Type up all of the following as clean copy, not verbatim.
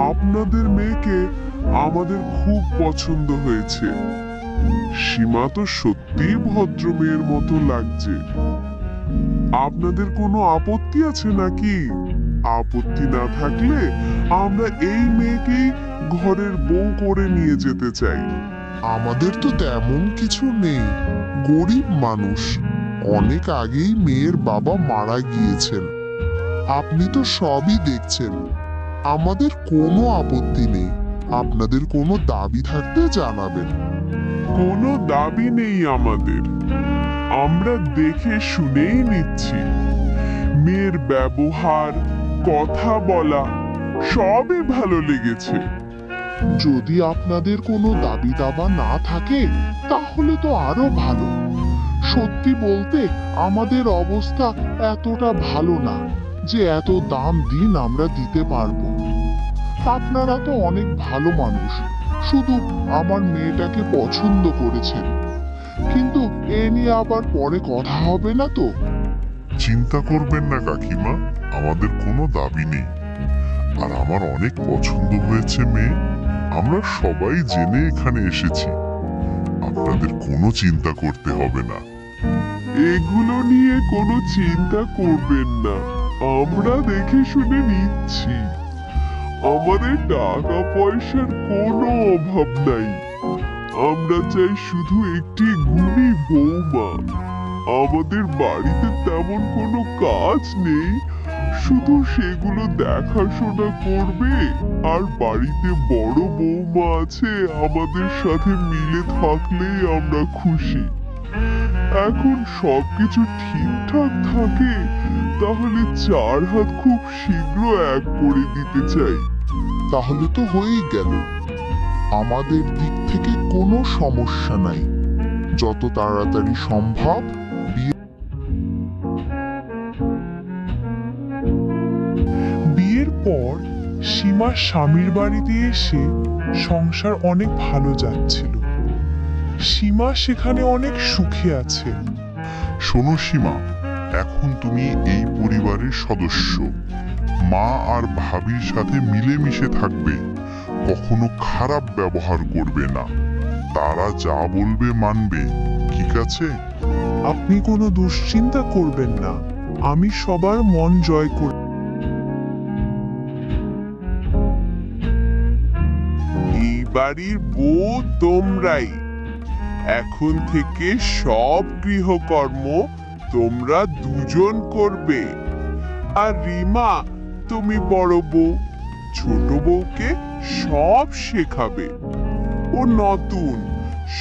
আপনাদের মেয়েকে আমাদের খুব পছন্দ হয়েছে। সীমা তো সত্যিই ভদ্র মেয়ের মতো লাগছে। আপনাদের কোনো আপত্তি আছে নাকি? আপত্তি না থাকলে আমরা এই মেয়েকেই ঘরের বউ করে নিয়ে যেতে চাই। আমাদের তো তেমন কিছু নেই, গরিব মানুষ। অনেক আগেই মেয়ের বাবা মারা গিয়েছেন। আপনি তো সবই দেখছেন। আমাদের কোনো আপত্তি নেই। আপনাদের কোনো দাবি থাকলে জানাবেন। কোনো দাবি নেই আমাদের। আমরা দেখে শুনেই নিচ্ছি। মেয়ের ব্যবহার, কথা বলা সবই ভালো লেগেছে। যদি আপনাদের কোনো দাবি দাবা না থাকে তাহলে তো আরো ভালো। সত্যি বলতে আমাদের অবস্থা এতটা ভালো না যে এত দাম দিন আমরা দিতে পারবো। আপনারা তো অনেক ভালো মানুষ, শুধু আমার মেয়েটাকে পছন্দ করেছেন। কিন্তু এ নিয়ে আবার পরে কথা হবে না তো? চিন্তা করবেন না কাকিমা, আমাদের কোনো দাবি নেই। আর আমার অনেক পছন্দ হয়েছে মেয়ে। আমরা সবাই জেনে এখানে এসেছি। আপনাদের কোনো চিন্তা করতে হবে না। এগুলো নিয়ে কোনো চিন্তা করবেন না, আমরা দেখে শুনে নিচ্ছি। আমাদের টাকা পয়সার কোনো অভাব নাই। আমরা চাই শুধু একটি গুণী বৌমা। আমাদের বাড়িতে তেমন কোনো কাজ নেই, শুধু সেগুলো দেখাশোনা করবে। আর বাড়িতে বড় বৌমা আছে, আমাদের সাথে মিলে থাকলেই আমরা খুশি। এখন সবকিছু ঠিকঠাক থাকে তাহলে 4 হাত খুব শীঘ্র এক করে দিতে চাই। তাহলে তো হয়েই গেল। আমাদের দিক থেকে কোনো সমস্যা নাই। যত তাড়াতাড়ি সম্ভব বিয়ের পর সীমা স্বামীর বাড়িতে এসে সংসার অনেক ভালো যাচ্ছিল। সীমা সেখানে অনেক সুখে আছে। শোনো সীমা, এখন তুমি এই পরিবারের সদস্য। মা আর ভাবির সাথে মিলেমিশে থাকবে। কখনো খারাপ ব্যবহার করবে না। তারা যা বলবে মানবে, ঠিক আছে? আপনি কোনো দুশ্চিন্তা করবেন না, আমি সবার মন জয় করি। এই বাড়ির বউ তোমরাই। এখন থেকে সব গৃহকর্ম তোমরা দুজন করবে। আর রিমা, তুমি বড় বউ, ছোট বউকে সব শেখাবে। ও নতুন,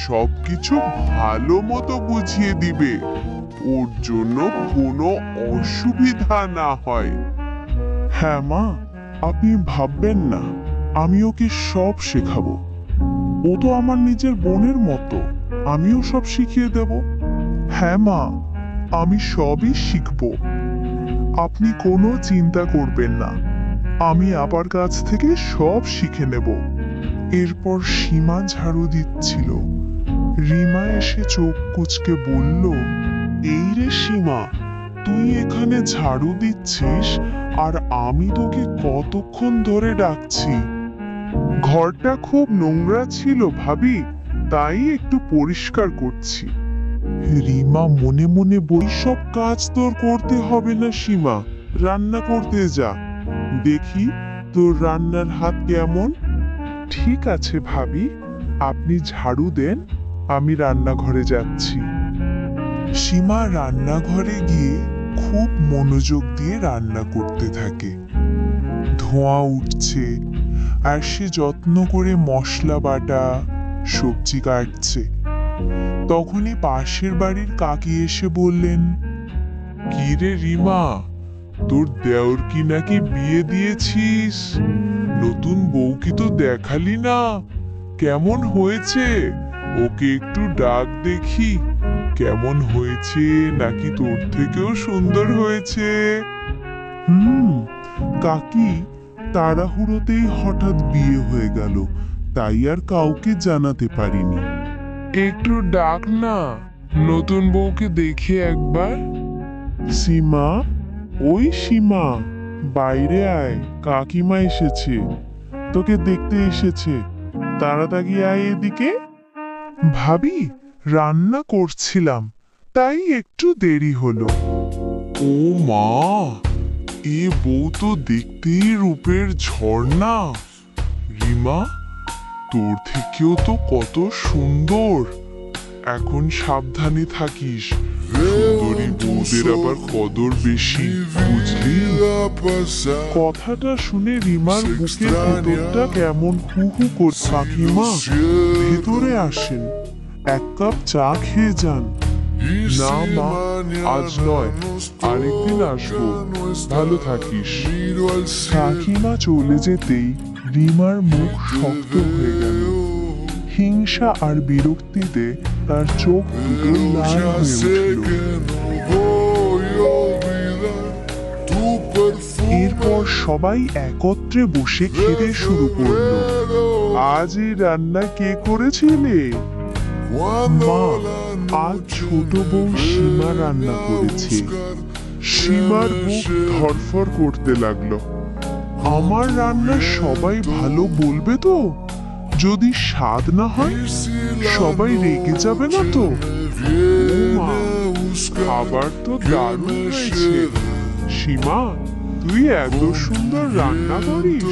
সবকিছু ভালো মতো বুঝিয়ে দিবে, ওর জন্য কোনো অসুবিধা না হয়। হ্যাঁ মা, আপনি ভাববেন না, আমি ওকে সব শেখাবো। ও তো আমার নিজের বোনের মতো, আমিও সব শিখিয়ে দেব। হ্যাঁ মা, আমি সবই শিখবো। আপনি কোনো চিন্তা করবেন না, আমি আবার কাছ থেকে সব শিখে নেব। এরপর সীমা ঝাড়ু দিচ্ছিল। রিমা এসে চোখ কুঁচকে বলল, এই রে সীমা, তুই এখানে ঝাড়ু দিচ্ছিস আর আমি তোকে কতক্ষণ ধরে ডাকছি। ঘরটা খুব নোংরা ছিল ভাবি, তাই একটু পরিষ্কার করছি। রিমা মনে মনে বই, সব কাজ তোর করতে হবে না সীমা, রান্না করতে যা। দেখি তোর রান্নার হাত কেমন। ঠিক আছে ভাবি, আপনি ঝাড়ু দেন, আমি রান্নাঘরে যাচ্ছি। সীমা রান্নাঘরে গিয়ে খুব মনোযোগ দিয়ে রান্না করতে থাকে। ধোঁয়া উঠছে আর সে যত্ন করে মশলা বাটা, সবজি কাটছে। তখনই পাশের বাড়ির কাকি এসে বললেন, কি রে রিমা, তোর দেওর কি নাকি বিয়ে দিয়েছিস? নতুন বউ কি তো দেখালি না? কেমন হয়েছে? ওকে একটু ডাক দেখি, কেমন হয়েছে, নাকি তোর থেকেও সুন্দর হয়েছে? কাকি, তাড়াহুড়োতেই হঠাৎ বিয়ে হয়ে গেল, তাই আর কাউকে জানাতে পারিনি। একটু ডাক না, নতুন বউকে দেখে একবার। সীমা, ওই সীমা, বাইরে আয়, কাকিমা এসেছে, তোকে দেখতে এসেছে। তাড়াতাড়ি আয় এদিকে। ভাবি, রান্না করছিলাম, তাই একটু দেরি হলো। ও মা, এ বউ তো দেখতেই রূপের ঝর্ণা। রিমা, তোর থেকেও তো কত সুন্দর। এখন সাবধানে থাকিস, সুন্দরী বউদের আবার কদর বেশি, বুঝলি? কথাটা শুনে রিমার বুকের ভেতরটা কেমন হু হু করছে। কাকিমা, ভেতরে আসেন, এক কাপ চা খেয়ে যান। না মা, আজ নয়, আরেকদিন আসবো। ভালো থাকিস। কাকিমা চলে যেতেই রিমার মুখ শক্ত হয়ে গেল। হিংসা আর বিরক্তিতে তার চোখ দুটো লাল হয়ে উঠল। এরপর সবাই একত্রে বসে খেতে শুরু করলো। আজ এই রান্না কে করেছিলে? মা, আজ ছোট বউ সীমা রান্না করেছে। সীমার বুক ধরফর করতে লাগলো। আমার রান্না সবাই ভালো বলবে তো? যদি স্বাদ না হয় সবাই রেগে যাবে না তো? ও মা, খাবার তো দারুণ হয়েছে। সীমা, তুই এত সুন্দর রান্না করিস?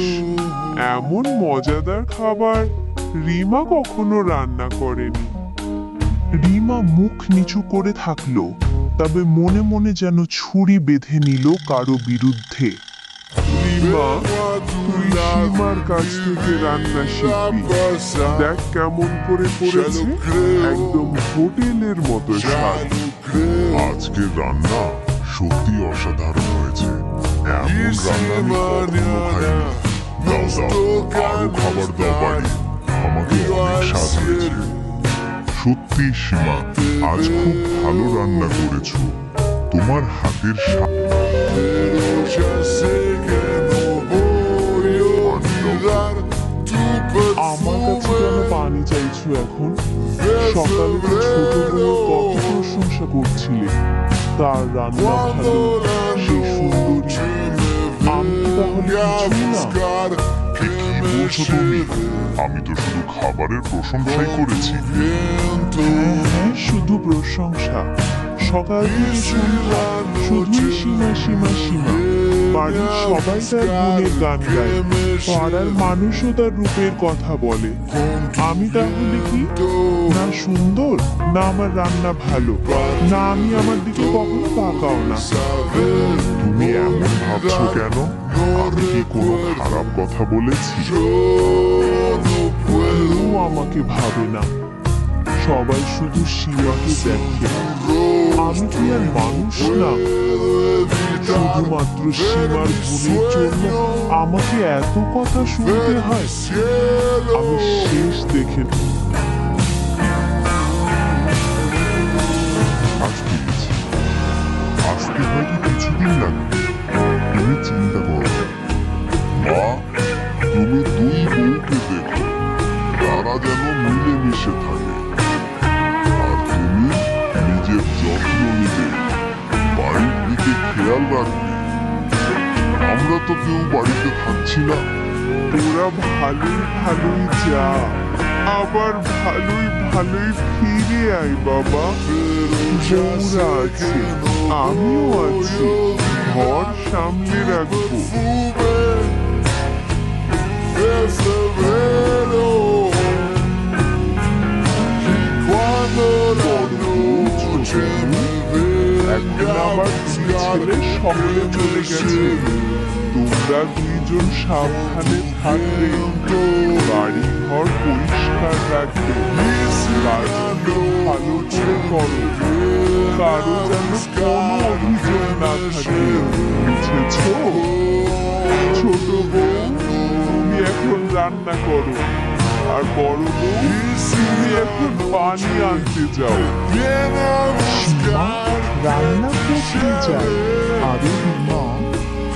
এমন মজাদার খাবার রিমা কখনো রান্না করেনি। রিমা মুখ নিচু করে থাকলো, তবে মনে মনে যেন ছুরি বেঁধে নিল কারো বিরুদ্ধে। রিমা, তুই সীমার কাছ থেকে রান্না শিখবি। দেখ কেমন করে করেছে, একদম হোটেলের মতো স্বাদ। আজকের রান্না সত্যি অসাধারণ হয়েছে। এমন রান্না আমি কখনো খাইনি। দাও দাও, আরো খাবার দাও বাড়ি, আমাকে অনেক স্বাদ হয়েছে। সত্যি সীমা, আজ খুব ভালো রান্না করেছো। তোমার হাতের স্বাদ। আমার কাছে কেন পানি চাইছো এখন? সকালে তো ছোট বউয়ের কত প্রশংসা করছিলে, তার রান্না ভালো, সে সুন্দরী। আমি কি তাহলে কিছুই না? কি বলছো তুমি? আমি তো শুধু খাবারের প্রশংসাই করেছি। হ্যাঁ হ্যাঁ, শুধু প্রশংসা। সকাল থেকে সন্ধ্যা শুধুই সীমা সীমা সীমা। বাড়ির সবাই তার গুণের গান গায়, পাড়ার মানুষও তার রূপের কথা বলে। আমি তাহলে কি না সুন্দর, না আমার রান্না ভালো, না আমি আমার দিকে কখনো তাকাও না? তুমি এমন ভাবছো কেন? আমি কি কোনো খারাপ কথা বলেছি? কেউ আমাকে ভাবে না, সবাই শুধু সীমাকে দেখে। আমি কি আর মানুষ না? শুধুমাত্র সীমার গুণের জন্য আমাকে এত কথা শুনতে হয়? আমি শেষ দেখে আসতে হয়তো কিছুদিন লাগবে, তুমি চিন্তা করো। মা, তুমি দুই বউকে দেখো, তারা যেন মিলেমিশে থাকে। আর তুমি নিজের যত্ন নিবে, বাড়ির দিকে খেয়াল রাখবে। আমরা তো কেউ বাড়িতে থাকছি না। তোরা ভালোই ভালোই যা, আবার ভালোই ভালোই ফিরে আয় বাবা। বউরা আছে, আমিও আছি, ঘর সামলে রাখবো। এখন আমার দুই ছেলে শহরে চলে গেছে। তোমরা দুইজন সাবধানে থাকবে, বাড়ি ঘর পরিষ্কার রাখবে, কাজগুলো ভালো করে করো, কারো যেন কোনো অভিযোগ না থাকে, বুঝেছ? ছোট বউ, তুমি এখন রান্না করো, আর বড় বউ, তুমি এখন পানি আনতে যাও। রান্না করতে যায়, আরে মা,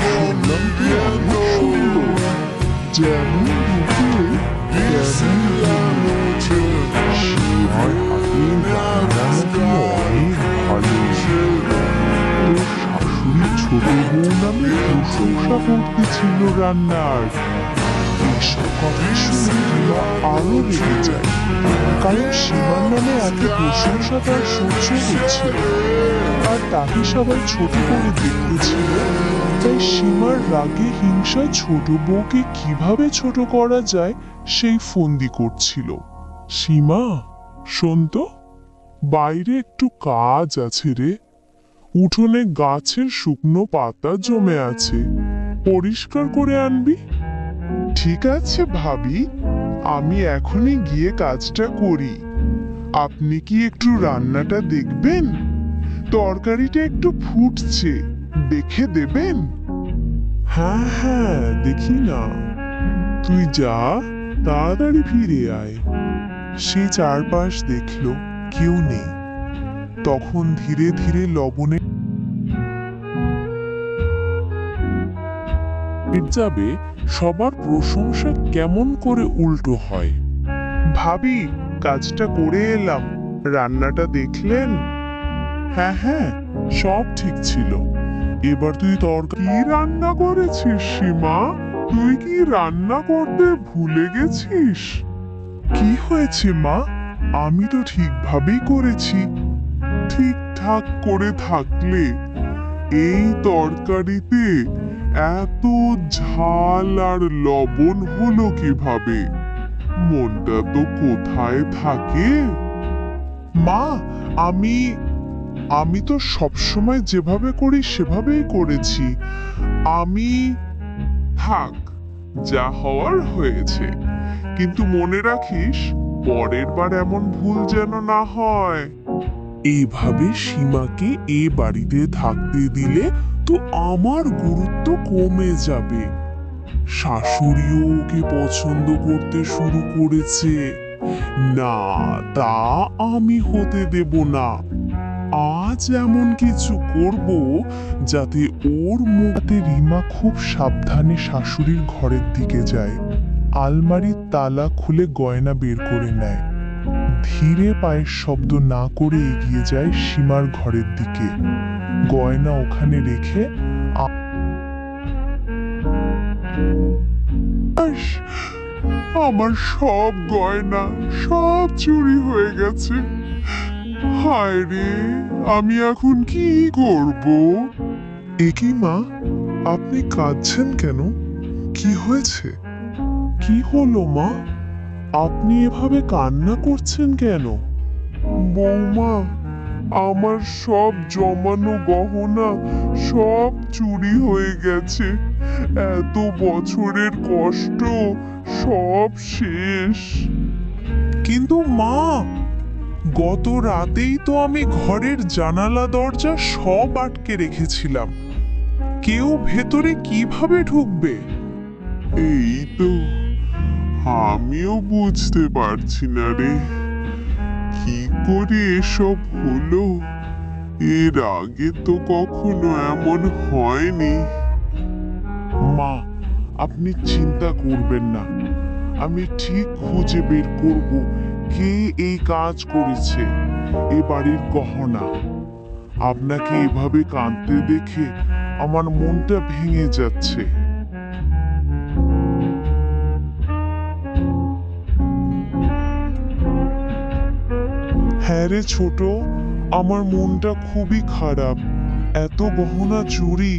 শুনলাম কি অনেক সুন্দর, যেমন রূপে তেমন সীমার হাতের রান্না নাকি অনেক ভালো। তোর শাশুড়ি ছোট বউ না নামে প্রশংসা করতেছিল রান্নার। এইসব কথা শুনে রিমা আরো রেগে যায়, কারণ সীমার নামে এত প্রশংসা তার সহ্য হচ্ছিল আর তাকে সবাই ছোট করে দেখতেছিল। তাই সীমার রাগে হিংসায় ছোট বউকে কিভাবে ছোট করা যায় সেই ফন্দি করছিল। সীমা, শোন তো, বাইরে একটু কাজ আছে রে। উঠোনে গাছের শুকনো পাতা জমে আছে, পরিষ্কার করে আনবি। ঠিক আছে ভাবি, আমি এখনই গিয়ে কাজটা করি। আপনি কি একটু রান্নাটা দেখবেন? তরকারিটা একটু ফুটছে, দেখে দেবেন? হ্যাঁ হ্যাঁ, দেখি না। তুই যা, তাড়াতাড়ি ফিরে আয়। সে চারপাশ দেখল, কেউ নেই। তখন ধীরে ধীরে লবণে যাবে সবার প্রশংসা কেমন করে উল্টো হয়। ভাবি, কাজটা করে এলাম, রান্নাটা দেখলেন? হ্যাঁ হ্যাঁ, সব ঠিক ছিল। এবার তুই তরকারি কি রান্না করেছিস সীমা? তুই কি রান্না করতে ভুলে গেছিস? কি হয়েছে মা? আমি তো ঠিকভাবেই করেছি। ঠিকঠাক করে থাকলে এই তরকারিতে এত ঝাল আর লবণ হলো কিভাবে? মনটা তো কোথায় থাকে? মা, আমি তো সবসময় যেভাবে করি সেভাবেই করেছি। থাক, যা হওয়ার হয়েছে, কিন্তু মনে রাখিস পরের বার এমন ভুল যেন না হয়। এইভাবে সীমাকে এ বাড়িতে থাকতে দিলে তো আমার গুরুত্ব কমে যাবে। শাশুড়িও ওকে পছন্দ করতে শুরু করেছে। না, তা আমি হতে দেব না। আজ এমন কিছু করব যাতে ওর মুখে। রিমা খুব সাবধানে শাশুড়ির ঘরের দিকে যায়, আলমারির তালা খুলে গয়না বের করে নেয়। ধীরে পায়ের শব্দ না করে এগিয়ে যায় সীমার ঘরের দিকে। গয়না ওখানে রেখে আমার সব গয়না সব চুরি হয়ে গেছে। হায় রে, আমি এখন কি করব? একই মা, আপনি কাঁদছেন কেন? কি হয়েছে? কি হলো মা? আপনি এভাবে কান্না করছেন কেন? বৌমা, আমার সব জমানো গহনা সব চুরি হয়ে গেছে। এত বছরের কষ্ট সব শেষ। কিন্তু মা, গত রাতেই তো আমি ঘরের জানালা দরজা সব আটকে রেখেছিলাম। কেউ ভেতরে কিভাবে ঢুকবে? এই তো আমিও বুঝতে পারছি না রে, কি করে এসব হলো। এর আগে তো কখনো এমন হয়নি। মা, আপনি চিন্তা করবেন না, আমি ঠিক খুঁজে বের করব কে এই কাজ করেছে। এ বাড়ির গহনা। আপনাকে এভাবে কাঁদতে দেখে আমার মনটা ভেঙে যাচ্ছে। হ্যাঁ রে ছোট, আমার মনটা খুবই খারাপ। এত গহনা চুরি,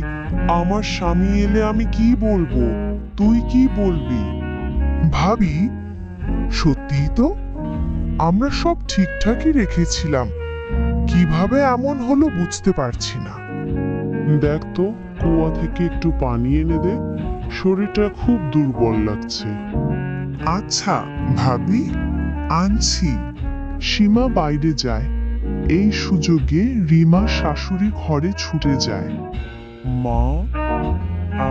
আমার স্বামী এলে আমি কি বলবো? তুই কি বলবি? ভাবি, সত্যিই তো আমরা সব ঠিকঠাকই রেখেছিলাম। কিভাবে এমন হলো বুঝতে পারছি না। দেখ তো, কুয়া থেকে একটু পানি এনে দে, শরীরটা খুব দুর্বল লাগছে। আচ্ছা ভাবি, আনছি। সীমা বাইরে যায়। এই সুযোগে রিমা শাশুড়ি ঘরে ছুটে যায়। মা,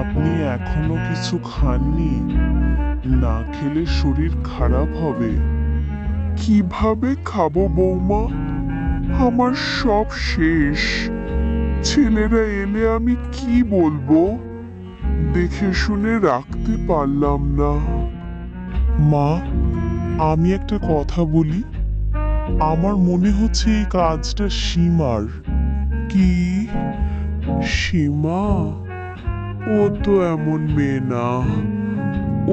আপনি এখনো কিছু খাননি? না খেলে শরীর খারাপ হবে। কিভাবে খাবো বৌমা? আমার সব শেষ। ছেলেরা এলে আমি কি বলবো? দেখে শুনে রাখতে পারলাম না। মা, আমি একটা কথা বলি। আমার মনে হচ্ছে এই কাজটা সীমার। কি? সীমা? ও তো এমন মেয়ে না,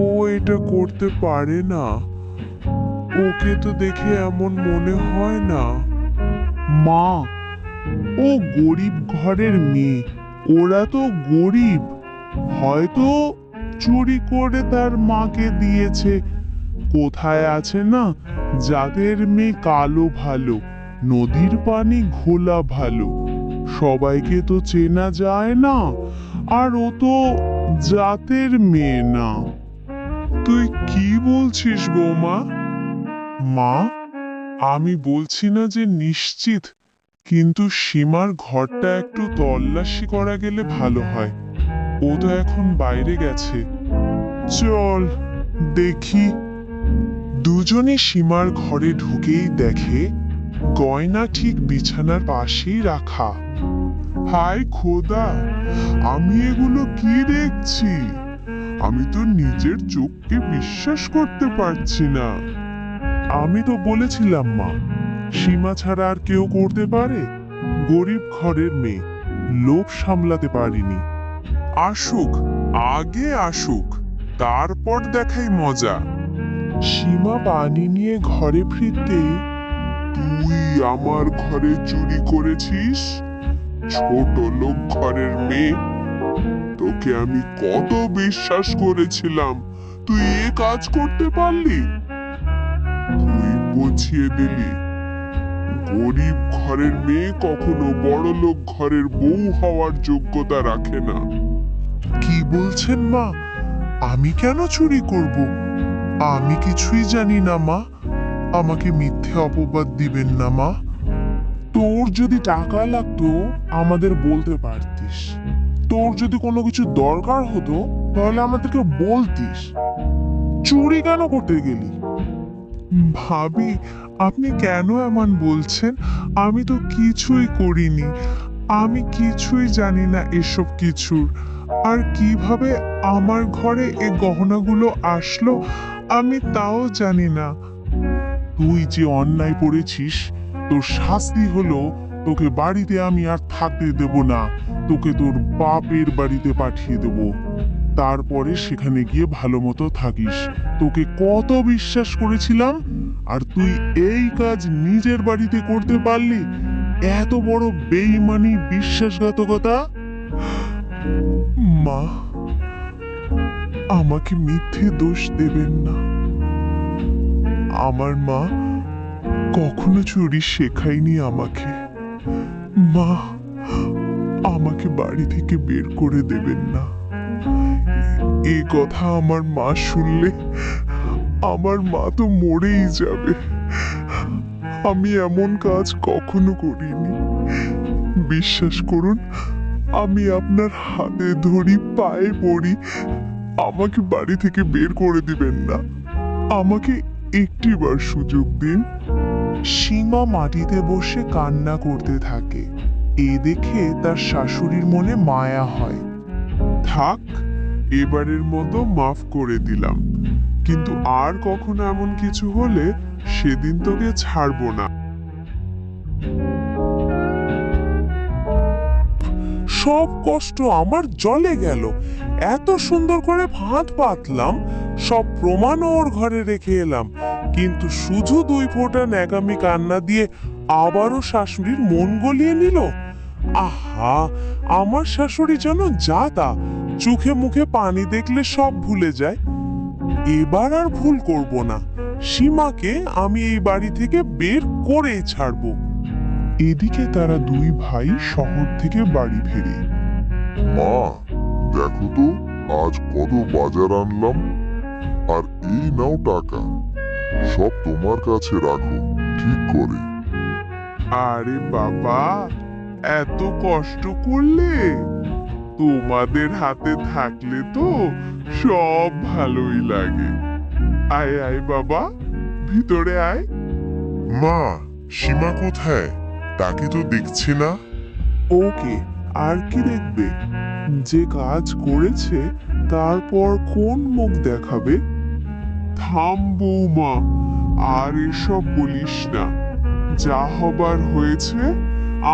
ও এটা করতে পারে না। ওকে তো দেখে এমন মনে হয় না। মা, ও গরিব ঘরের মেয়ে, ওরা তো গরিব, হয়তো চুরি করে তার মাকে দিয়েছে। কোথায় আছে না, যাদের মেয়ে কালো ভালো, নদীর পানি ঘোলা ভালো, সবাইকে তো চেনা যায় না। আর ও তো জাতের মেয়ে না। তুই কি বলছিস বৌমা? মা, আমি বলছি না যে নিশ্চিত, কিন্তু সীমার ঘরটা একটু তল্লাশি করা গেলে ভালো হয়। ও তো এখন বাইরে গেছে। চল দেখি। দুজনে সীমার ঘরে ঢুকেই দেখে গয়না ঠিক বিছানার পাশেই রাখা। হায় খোদা, আমি এগুলো কি দেখছি? আমি তো নিজের চোখকে বিশ্বাস করতে পারছি না। আমি তো বলেছিলাম মা, সীমা ছাড়া আর কেউ করতে পারে? গরিব ঘরের মেয়ে, লোভ সামলাতে পারিনি। আসুক, আগে আসুক, তারপর দেখাই মজা। সীমা পানি নিয়ে ঘরে ফিরতেই, তুই আমার ঘরে চুরি করেছিস? ছোট লোক ঘরের মেয়ে, তোকে আমি কত বিশ্বাস করেছিলাম, তুই এ কাজ করতে পারলি? তুই বুঝিয়ে দিলি গরিব ঘরের মেয়ে কখনো বড় লোক ঘরের বউ হওয়ার যোগ্যতা রাখে না। কি বলছেন মা? আমি কেন চুরি করব? আমি কিছুই জানি না মা। আমাকে মিথ্যে অপবাদ দিবেন না মা। তোর যদি টাকা লাগতো আমাদের বলতে পারতিস। তোর যদি কোনো কিছু দরকার হতো তাহলে আমাদেরকে বলতিস। চুরি কেন করতে গেলি? ভাবি, আপনি কেন এমন বলছেন? আমি তো কিছুই করিনি। আমি কিছুই জানি না এসব কিছুর। আর কিভাবে আমার ঘরে এই গহনাগুলো আসলো আমি তাও জানি না। তুই যে অন্যায় করেছিস, তোর শাস্তি হলো তোকে বাড়িতে আমি আর থাকতে দেব না। তোকে তোর বাপের বাড়িতে পাঠিয়ে দেব। তারপরে সেখানে গিয়ে ভালো মতো থাকিস। তোকে কত বিশ্বাস করেছিলাম, আর তুই এই কাজ নিজের বাড়িতে করতে পারলি? এত বড় বেঈমানি, বিশ্বাসঘাতকতা! মা, আমাকে মিথ্যে দোষ দেবেন না। আমার মা কখনো চুরি শেখায়নি আমাকে। মা, আমাকে বাড়ি থেকে বের করে দেবেন না। এই কথা আমার মা শুনলে আমার মা তো মরেই যাবে। আমি এমন কাজ কখনো করিনি। বিশ্বাস করুন, আমি আপনার হাতে ধরি, পায়ে পড়ি, আমাকে বাড়ি থেকে বের করে দিবেন না। আমাকে একটিবার সুযোগ দিন। সীমা মাটিতে বসে কান্না করতে থাকে। এ দেখে তার শাশুড়ির মনে মায়া হয়। থাক, এবারের মতো মাফ করে দিলাম, কিন্তু আর কখনো এমন কিছু হলে সেদিন তোকে ছাড়বো না। সব কষ্ট আমার জলে গেল। এত সুন্দর করে ভাত পাতলাম, সব প্রমাণ ওর ঘরে রেখে এলাম, কিন্তু শুধু 2 ফোঁটা ন্যাকামি কান্না দিয়ে আবারও শাশুড়ির মন গলিয়ে নিল। আহা, আমার শাশুড়ি যেন যা তা, চোখে মুখে পানি দেখলে সব ভুলে যায়। এবার আর ভুল করব না। সীমাকে আমি এই বাড়ি থেকে বের করেই ছাড়বো। এদিকে তারা 2 ভাই শহর থেকে বাড়ি ফেরে। মা, দেখো তো আজ কত বাজার আনলাম, আর এই নাও টাকা, সব তোমার কাছে রাখো ঠিক করে। আরে বাবা, এত কষ্ট করলে? তোমাদের হাতে থাকলে তো সব ভালোই লাগে। আয় আয় বাবা, ভিতরে আয়। মা, সীমা কোথায়? তাকে তো দেখছি না। ওকে আর কি দেখবে? যে কাজ করেছে তারপর কোন মুখ দেখাবে? থাম বৌমা, আর এসব বলিস না। যা হবার হয়েছে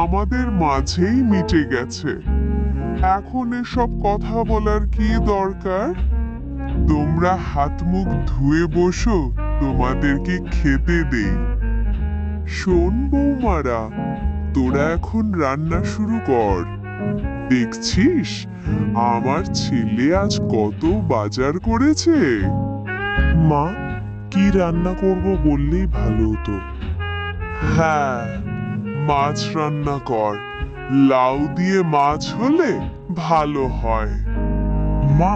আমাদের মাঝেই মিটে গেছে। এখন এসব কথা বলার কি দরকার? তোমরা হাত মুখ ধুয়ে বসো, তোমাদেরকে খেতে দেই। শোন বৌমারা, তোরা এখন রান্না শুরু কর। দেখছিস আমার ছেলে আজ কত বাজার করেছে। মা, কি রান্না করব বললেই ভালো হতো। হ্যাঁ, মাছ রান্না কর। লাউ দিয়ে মাছ হলে ভালো হয়। মা,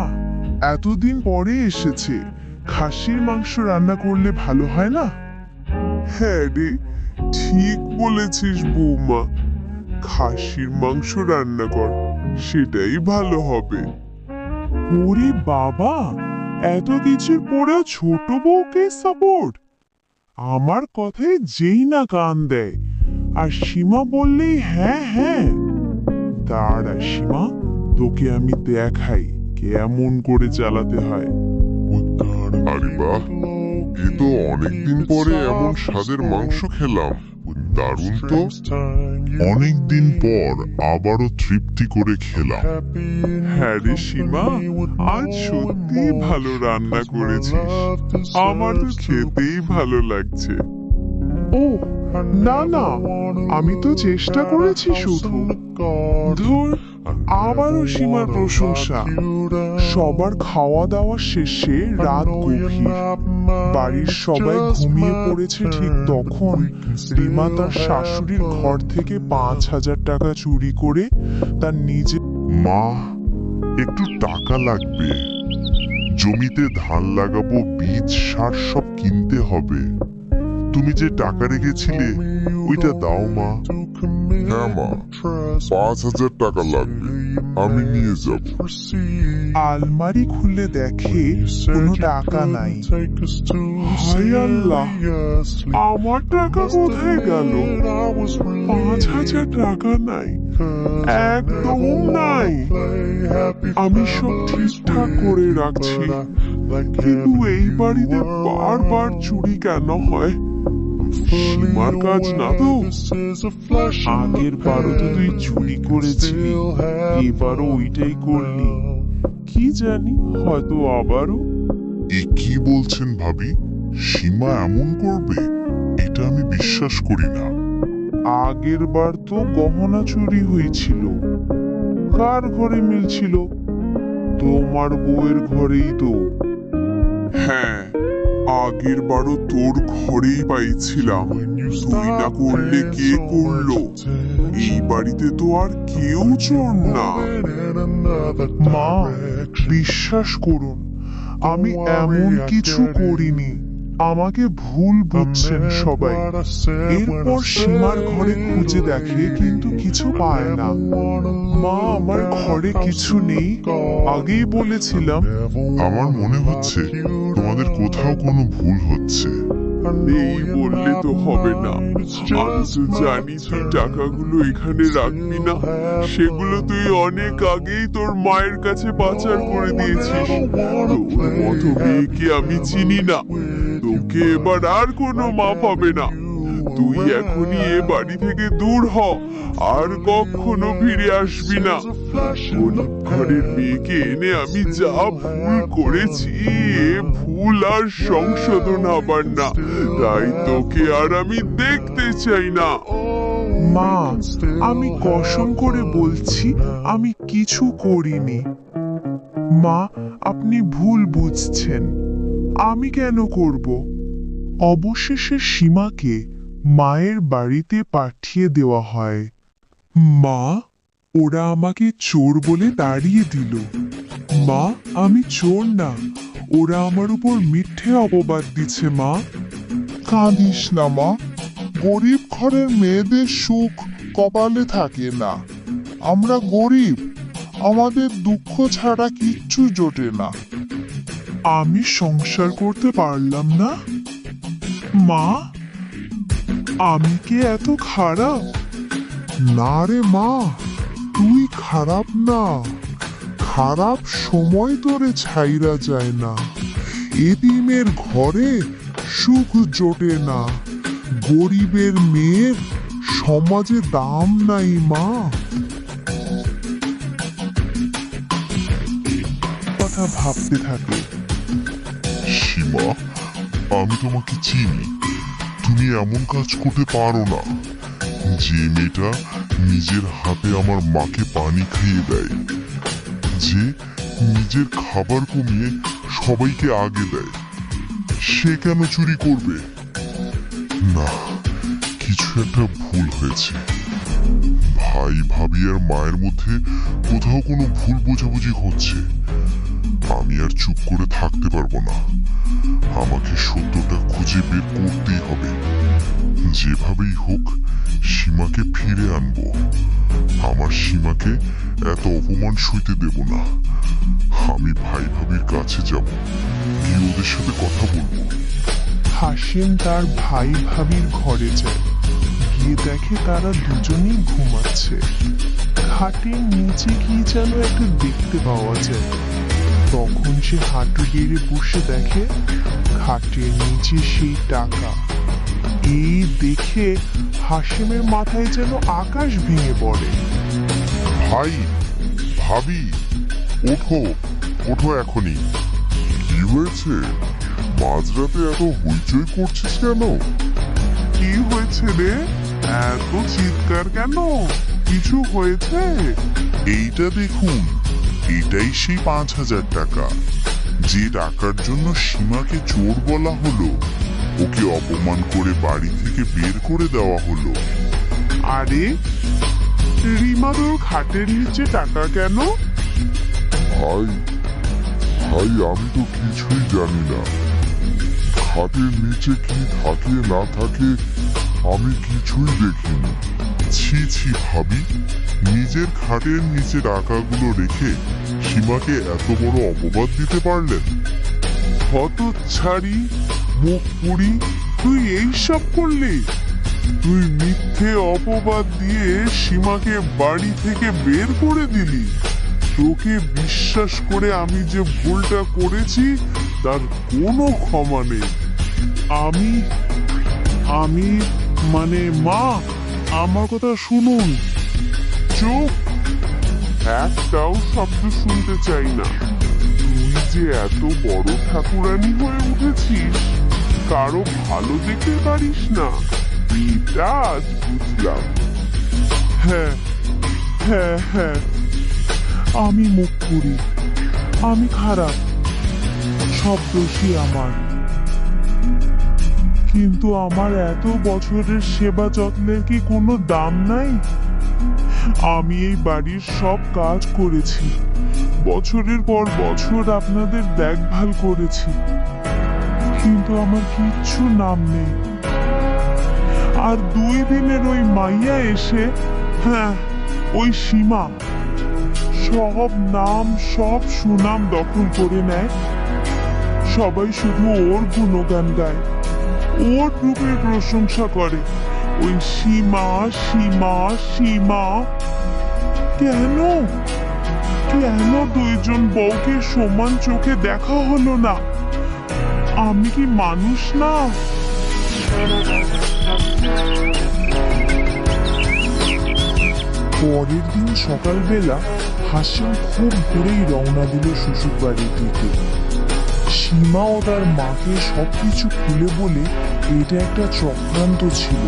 এতদিন পরে এসেছে, খাসির মাংস রান্না করলে ভালো হয় না? হ্যাঁ রে, ঠিক বলেছিস বৌমা। খাসির মাংস রান্না কর, সেটাই ভালো হবে। ওরে বাবা, এত কিছুর পরেও ছোট বউকে সাপোর্ট! আমার কথায় যেই না কান দেয়, আর সীমা বললেই হ্যাঁ হ্যাঁ। দাঁড়া সীমা, তোকে আমি দেখাই কেমন করে চালাতে হয়। আরে বাহ, এ তো অনেকদিন পরে এমন স্বাদের মাংস খেলাম। দারুণ তো। অনেকদিন পর আবারও তৃপ্তি করে খেলাম। হ্যাঁ রে সীমা, আজ সত্যি ভালো রান্না করেছিস। আমার তো খেতেই ভালো লাগছে। ও না না, আমি তো চেষ্টা করেছি শুধু। ধুর, আবারও সীমার প্রশংসা। সবার খাওয়া দাওয়া শেষে রাত গভীর, বাড়ির সবাই ঘুমিয়ে পড়েছে। ঠিক তখন রিমা তার শাশুড়ির ঘর থেকে 5,000 টাকা চুরি করে তার নিজে। মা, একটু টাকা লাগবে। জমিতে ধান লাগাবো, বীজ সার সব কিনতে হবে। তুমি যে টাকা রেখেছিলে ওইটা দাও মা। হ্যাঁ মা, 5,000 টাকা লাগবে, আমি নিয়ে যাব। আলমারি খুলে দেখে কোনো টাকা নাই। হায় আল্লাহ, আমার টাকা কোথায় গেল? 5,000 টাকা নাই, একদম নাই। আমি সব ঠিকঠাক করে রাখছি, কিন্তু এই বাড়িতে বারবার চুরি কেন হয়? সীমার কাজ না তো? আগের বারও তো তুই চুরি করেছিলি, এবারও ওইটাই করলি। কি জানি, হয়তো আবারও। এ কি বলছেন ভাবি? সীমা এমন করবে? এটা আমি বিশ্বাস করি না। আগের বার তো গহনা চুরি হয়েছিল। কার ঘরে মিলছিল? তোমার বউয়ের ঘরেই তো। হ্যাঁ, আগের বারও তোর ঘরেই পাইছিলাম। তুই না করলে কে করলো? এই বাড়িতে তো আর কেউ চোর না। মা, বিশ্বাস করুন, আমি এমন কিছু করিনি। আমাকে ভুল বুঝছেন সবাই। এরপর সীমার ঘরে খুঁজে দেখে, কিন্তু কিছু পায় না। মা, আমার ঘরে কিছু নেই, আগেই বলেছিলাম। আমার মনে হচ্ছে তোমাদের কোথাও কোনো ভুল হচ্ছে। এই বললে তো হবে না। আমি তো জানি তুই টাকাগুলো এখানে রাখবি না। সেগুলো তুই অনেক আগেই তোর মায়ের কাছে পাচার করে দিয়েছিস। তোর মতো মেয়েকে আমি চিনি না। তোকে এবার আর কোনো মাপ হবে না। তুই এখনই এ বাড়ি থেকে দূর হ, আর কখনো ফিরে আসবি না। গরিব ঘরের মেয়েকে এনে আমি যা ভুল করেছি, এ ভুল আর সংশোধন হবার না। তাই তোকে আর আমি দেখতে চাই না। মা, আমি কসম করে বলছি, আমি কিছু করিনি। মা, আপনি ভুল বুঝছেন। আমি কেন করব? অবশেষে সীমাকে মায়ের বাড়িতে পাঠিয়ে দেওয়া হয়। মা, ওরা আমাকে চোর বলে তাড়িয়ে দিল। মা, আমি চোর না, ওরা আমার উপর মিথ্যে অপবাদ দিচ্ছে। মা, কাঁদিস না মা, গরিব ঘরের মেয়েদের সুখ কপালে থাকে না। আমরা গরিব, আমাদের দুঃখ ছাড়া কিচ্ছু জোটে না। আমি সংসার করতে পারলাম না। মা, আমি কি এত খারাপ? না রে মা, তুই খারাপ না। খারাপ সময় তোরে ছাইরা যায় না। এতিমের ঘরে সুখ জোটে না। গরিবের মেয়ের সমাজে দাম নাই মা। কথা ভাবতে থাকে। সীমা, আমি তোমাকে চিনি। তুমি এমন কাজ করতে পারো না। যে মেয়েটা নিজের হাতে আমার মাকে পানি খাইয়ে দেয়, যে নিজের খাবার কমিয়ে সবাইকে আগে দেয়, সে কেন চুরি করবে? না, কিছু একটা ভুল হয়েছে। ভাই ভাবি আর মায়ের মধ্যে কোথাও কোনো ভুল বোঝাবুঝি হচ্ছে। আমি আর চুপ করে থাকতে পারবো না। আমাকে সত্যটা খুঁজে বের করতেই হবে। যেভাবেই হোক সীমাকে ফিরে আনবো। আমার সীমাকে এত অপমান সইতে দেব না। আমি ভাই ভাবির কাছে যাব, গিয়ে ওদের সাথে কথা বলবো। হাসিম তার ভাই ভাবির ঘরে যায়, গিয়ে দেখে তারা দুজনেই ঘুমাচ্ছে। খাটের নিচে কি যেন একটা দেখতে পাওয়া যায়। তখন সে হাঁটু গেড়ে বসে দেখে খাটের নিচে সেই টাকা। এই দেখে হাসিমের মাথায় যেন আকাশ ভেঙে পড়ে। ভাই, ভাবি, ওঠো, ওঠো এখনই। কি হয়েছে? মাঝরাতে এত হইচই করছিস কেন? কি হয়েছে রে? এত চিৎকার কেন? কিছু হয়েছে? এইটা দেখুন, এটাই সেই 5,000 টাকা, যে টাকার জন্য সীমাকে চোর বলা হলো। ওকে অপমান করে বাড়ি থেকে বের করে দেওয়া হলো। আরে, রিমা তোর খাটের নিচে টাকা কেন? ভাই, ভাই, আমি তো কিছুই জানি না। খাটের নিচে কি থাকে না থাকে আমি কিছুই দেখিনি। ছি ছি ভাবি, নিজের খাটের নিচে টাকাগুলো রেখে সীমাকে এত বড় অপবাদ দিতে পারলেন? হতচ্ছাড়ি, মুখ পুরি, তুই এইসব করলি? তুই মিথ্যে অপবাদ দিয়ে সীমাকে বাড়ি থেকে বের করে দিলি। তোকে বিশ্বাস করে আমি যে ভুলটা করেছি তার কোনো ক্ষমা নেই। আমি আমি মানে মা, আমার কথা শুনুন। চুপ, একটাও শব্দ শুনতে চাই না। তুই যে এত বড় ঠাকুরানি হয়ে উঠেছিস, কারো ভালো দেখতে পারিস না, এটা আজ বুঝলাম। হ্যাঁ হ্যাঁ হ্যাঁ, আমি মুখ পুরি, আমি খারাপ, সব দোষী আমার। কিন্তু আমার এত বছরের সেবা যত্নের কি কোনো দাম নাই? আমি এই বাড়ির সব কাজ করেছি, বছরের পর বছর আপনাদের দেখভাল করেছি, কিন্তু আমার কিচ্ছু নাম নেই। আর 2 দিনের ওই মাইয়া এসে, হ্যাঁ ওই সীমা, সব নাম সব সুনাম দখল করে নেয়। সবাই শুধু ওর গুণগান গায়, ওর রূপের প্রশংসা করে। ওই সীমা সীমা সীমা। কেন কেন 2 জন বউকে সমান চোখে দেখা হলো না? আমি কি মানুষ না? পরের দিন সকালবেলা হাসিম খুব ভোরেই রওনা দিল শ্বশুর বাড়ির দিকে। সীমা ও তার মাকে সবকিছু খুলে বলে এটা একটা চক্রান্ত ছিল।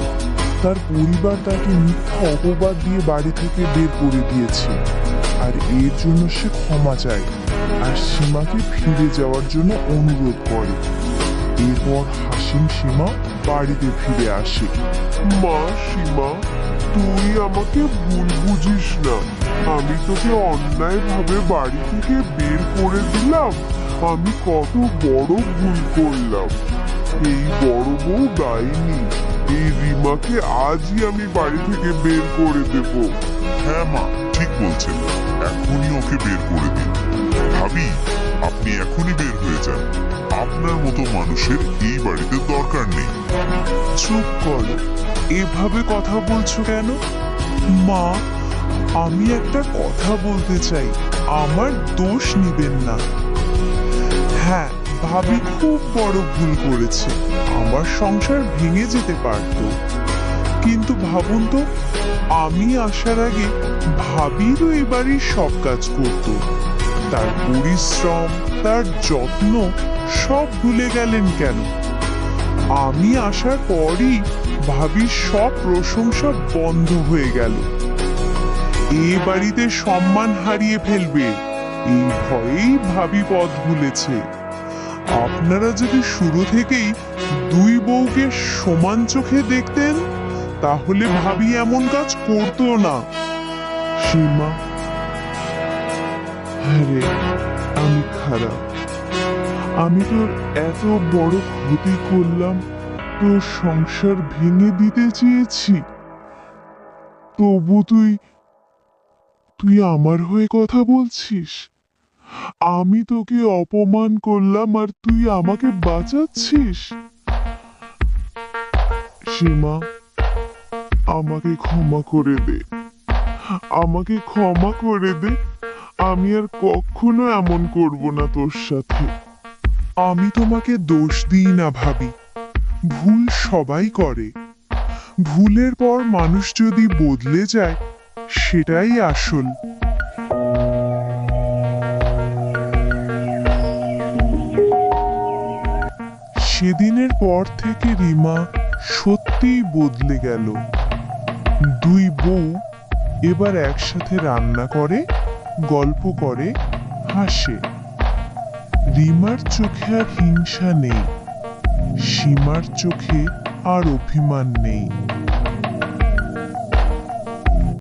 তার পরিবার তাকে মিথ্যা অপবাদ দিয়ে বাড়ি থেকে বের করে দিয়েছে, আর এর জন্য সে ক্ষমা চায় আর সীমাকে ফিরে যাওয়ার জন্য অনুরোধ করে। এরপর হাসিম সীমা বাড়িতে ফিরে আসে। মা সীমা, তুই আমাকে ভুল বুঝিস না। আমি তোকে অন্যায়ভাবে বাড়ি থেকে বের করে দিলাম। আমি কত বড় ভুল করলাম। এই বড় বউ দায়নি। এই রিমাকে আজই আমি বাড়ি থেকে বের করে দেব। হ্যাঁ মা, ঠিক বলছেন। এখনই ওকে বের করে দিন। ভাবি, আপনি এখনই বের হয়ে যান। আপনার মতো মানুষের এই বাড়িতে দরকার নেই। চুপ কর, এভাবে কথা বলছো কেন? মা, আমি একটা কথা বলতে চাই, আমার দোষ নিবেন না। হ্যাঁ, ভাবি খুব বড় ভুল করেছে, আমার সংসার ভেঙে যেতে পারত। কিন্তু ভাবুন তো, আমি আসার আগে ভাবিরও এ বাড়ির সব কাজ করত। তার পরিশ্রম, তার যত্ন সব ভুলে গেলেন কেন? আমি আসার পরই ভাবির সব প্রশংসা বন্ধ হয়ে গেল। এ বাড়িতে সম্মান হারিয়ে ফেলবে এই ভয়েই ভাবি পথ ভুলেছে। আপনারা যদি শুরু থেকেই দুই বউকে সমান চোখে দেখতেন তাহলে ভাবি এমন কাজ করতো না। সীমা, আরে আমি খারাপ। আমি তোর এত বড় ক্ষতি করলাম, তোর সংসার ভেঙে দিতে চেয়েছি, তবু তুই আমার হয়ে কথা বলছিস। আমি তোকে অপমান করলাম আর তুই আমাকে বাঁচাচ্ছিস। সীমা, আমাকে ক্ষমা করে দে, আমাকে ক্ষমা করে দে। আমি আর কখনো এমন করব না তোর সাথে। আমি তোমাকে দোষ দিই না ভাবি, ভুল সবাই করে। ভুলের পর মানুষ যদি বদলে যায় সেটাই আসল। সেদিনের পর থেকে রিমা সত্যিই বদলে গেল। দুই বউ এবার একসাথে রান্না করে, গল্প করে, হাসে। রিমার চোখে আর হিংসা নেই, সীমার চোখে আর অভিমান নেই।